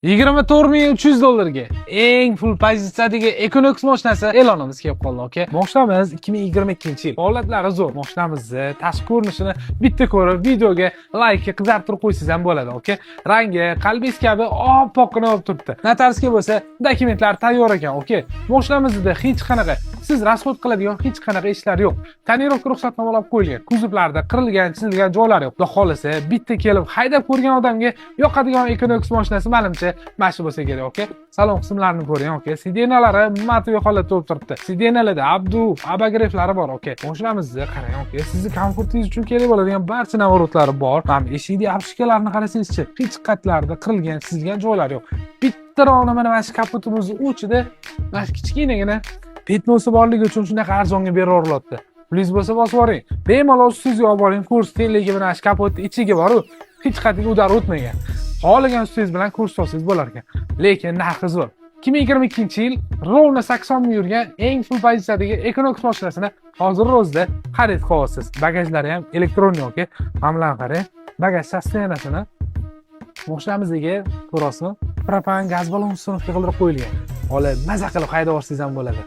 $24,300 ga eng full pozitsiyadagi Equinox mashinasi e'lonimiz kelib qoldi, okay? Mashinamiz 2022-yil. Holatlari zo'r. Mashinamizni tashqi ko'rinishini bitta ko'rib, videoga like qizartirib qo'ysangiz ham bo'ladi, okay? Rangi qalbingiz kabi oppoqqina bo'lib turibdi. Notariusga bo'lsa, dokumentlar tayyor ekan, okay? Mashinamizda hech qanaqa siz rasxod qiladigan hech qanaqa ishlar yo'q. Tonirovka ruxsatnomalab qo'yilgan. Kuzovlarda qirilgan, chizilgan joylar yo'q. Xudo xolasa, bitta kelib haydab ko'rgan odamga yoqadigan Equinox mashinasi menimcha mana shu bo'lsa kerak, okay? Salon qismlarini ko'ring, okay? Sidenalari matviy holatda bo'lib turibdi. Sidenalarda abagireflari bor, okay? Mashinamizni qarang, okay? Sizni komfortingiz uchun kerak bo'ladigan barcha navorotlari bor. Mana eshikdagi obshikalarni qarasangizchi, hech qatlarda qirilgan, chizilgan joylar yo'q. Bitta rona mana shu kaputimizning uchida mana shu kichkinagina petnosi borligi uchun shunaqa arzonga beraveradi. Pulingiz bo'lsa bosib yuboring. Bemalol sizga olib boring, kurs tengligi bilan shu kapotning ichiga borib, hech qayerga udar o'tmagan. Xohlagan ustingiz bilan kurs olsangiz bo'lar ekan. Lekin narxi zo'r. 2022-yil rovna 80 ming yurgan eng full pozitsiyadagi Equinox mashinasini hozir o'zida xarid qilyapsiz. Bagajlari ham elektronniy, okay? Mana bilan qarang. Bagaj sostenasini mashinamizdagi ko'rasizmi? Propan gaz ballon sinfga qildirib qo'yilgan. Olib, maza qilib haydab olsangiz ham bo'ladi.